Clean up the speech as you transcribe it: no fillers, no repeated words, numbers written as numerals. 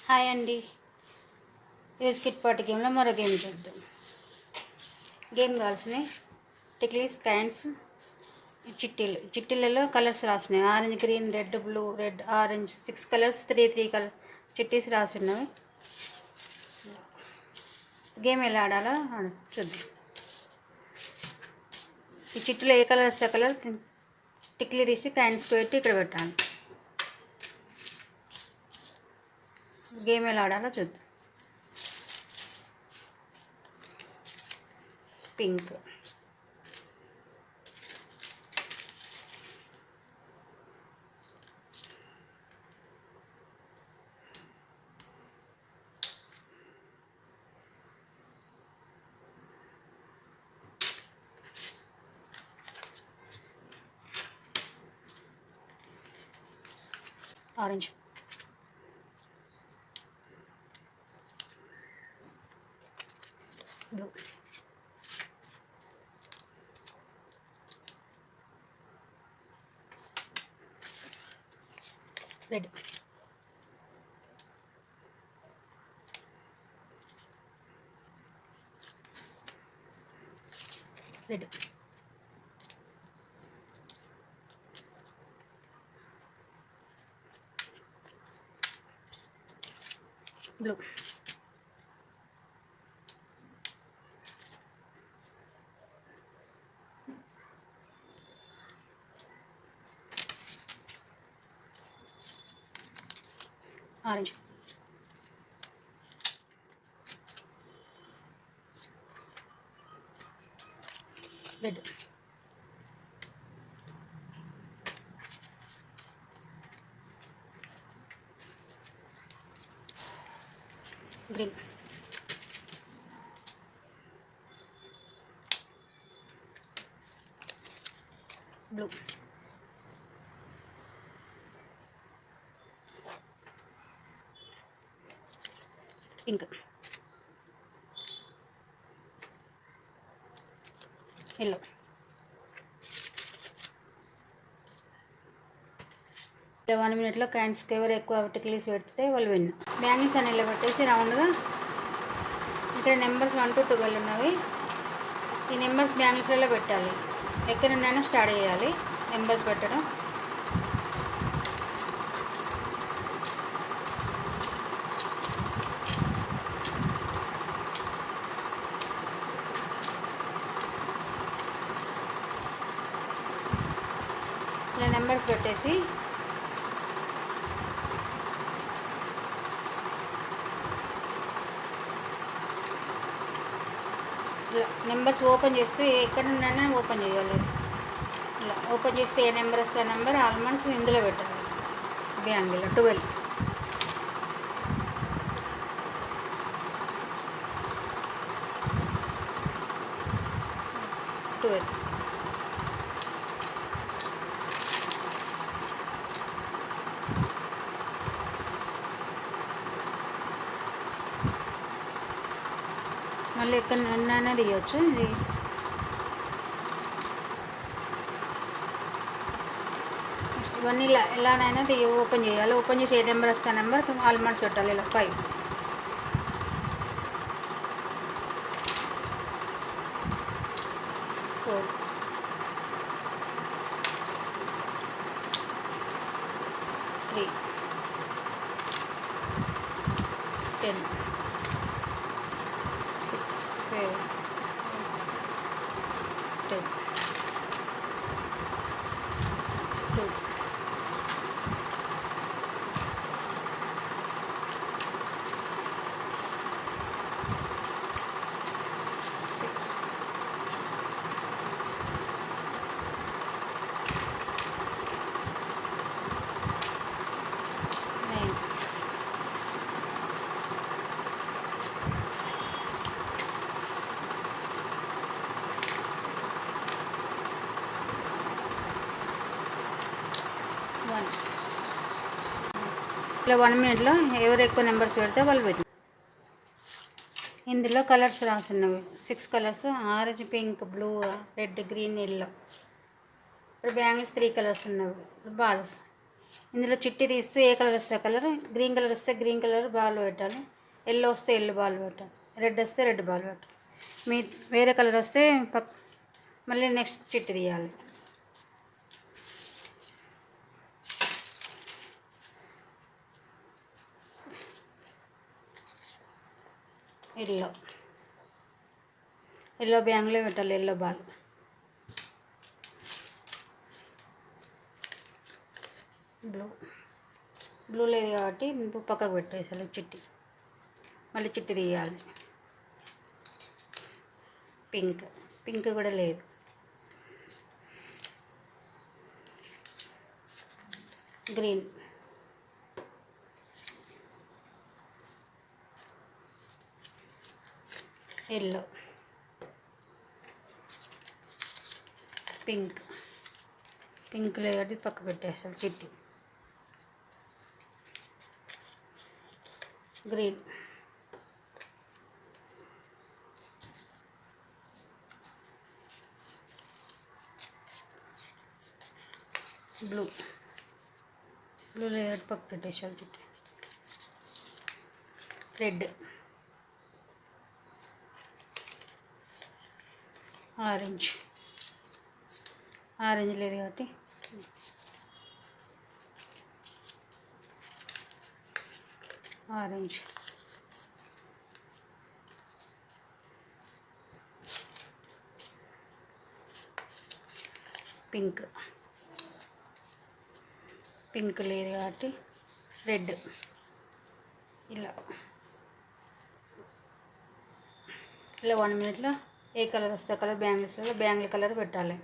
Hi అండి. ఈరోజు kit party గేమ్లో మరో గేమ్ చూద్దాం. గేమ్ కావాల్సినవి టిక్లీస్, కాయిన్స్, చిట్టీలలో కలర్స్ రాసినాయి. Orange, green, red, blue, red, orange, 6 colours, three colour చిట్టీస్ రాసినవి. గేమ్ ఎలా ఆడాలో చూద్దాం. ఈ చిట్టీలో ఏ కలర్ వస్తే కలర్ టిక్లీ తీసి కాయిన్స్ పెట్టి ఇక్కడ పెట్టాలి. గేమ్ ఎలా ఆడాలో చూద్దాం. Pink, orange, blue, red, red, blue, orange, red, green, blue, pink, yellow. ఇలా 1 మినిట్లో కాయిన్స్కి ఎవరు ఎక్కువ టిక్లీస్ పెడితే వాళ్ళు విన్. బ్యాంగిల్స్ అని ఇలా పెట్టేసి రౌండ్గా ఇక్కడ నెంబర్స్ 1 to 12 ఉన్నవి. ఈ నెంబర్స్ బ్యాంగిల్స్లలో పెట్టాలి. ఎక్కడి నుండైనా స్టార్ట్ చేయాలి నెంబర్స్ పెట్టడం. ఇలా నెంబర్స్ పెట్టేసి ఇలా నెంబర్స్ ఓపెన్ చేస్తే ఎక్కడ నుండైనా ఓపెన్ చేయాలి. ఇలా ఓపెన్ చేస్తే ఏ నెంబర్ వస్తే ఆ నెంబర్ ఆల్మండ్స్ ఇందులో పెట్టాలి. బ్యాంగిల్లో 12. మళ్ళీ ఎక్కడ నుండైనా తీయవచ్చు. ఇది ఇవన్నీ ఎలానైనా ఓపెన్ చేయాలి. ఓపెన్ చేసి ఏ నెంబర్ వస్తే ఆ నెంబర్ ఆల్మండ్స్ పెట్టాలి. ఇలా 5, 4, 3, 10, 6, 7, 10, 2, 6, 9, 1. ఇలా 1 మినిట్లో ఎవరు ఎక్కువ నెంబర్స్ పెడితే వాళ్ళు పెట్టి. ఇందులో కలర్స్ రాసున్నవి 6 colours: orange, pink, blue, red, green, yellow. ఇప్పుడు బ్యాంగిల్స్ 3 కలర్స్ ఉన్నవి. బాల్స్ ఇందులో చిట్టి తీస్తే ఏ కలర్ వస్తే కలర్, గ్రీన్ కలర్ వస్తే గ్రీన్ కలర్ బాల్ పెట్టాలి, ఎల్లో వస్తే ఎల్లో బాల్ పెట్టాలి, రెడ్ వస్తే రెడ్ బాల్ పెట్టాలి. మీ వేరే కలర్ వస్తే మళ్ళీ నెక్స్ట్ చిట్టి తీయాలి. ఎల్లో బ్యాంగ్లో పెట్టాలి, ఎల్లో బాల్. బ్లూ లేదు కాబట్టి పక్కకు పెట్టేసాలి చిట్టి. మళ్ళీ చిట్టి తీయాలి. పింక్ కూడా లేదు. గ్రీన్, ఎల్లో, పింక్ లేదు కాబట్టి పక్క పెట్టేసాలి చిట్టి. గ్రీన్, బ్లూ లేదు పక్క పెట్టేసాలి చిట్టి. రెడ్, ఆరెంజ్ లేదు కాబట్టి ఆరెంజ్, పింక్ లేదు కాబట్టి రెడ్. ఇలా 1 మినిట్లో ఏ కలర్ వస్తే కలర్ బ్యాంగిల్స్లో బ్యాంగిల్ కలర్ పెట్టాలి.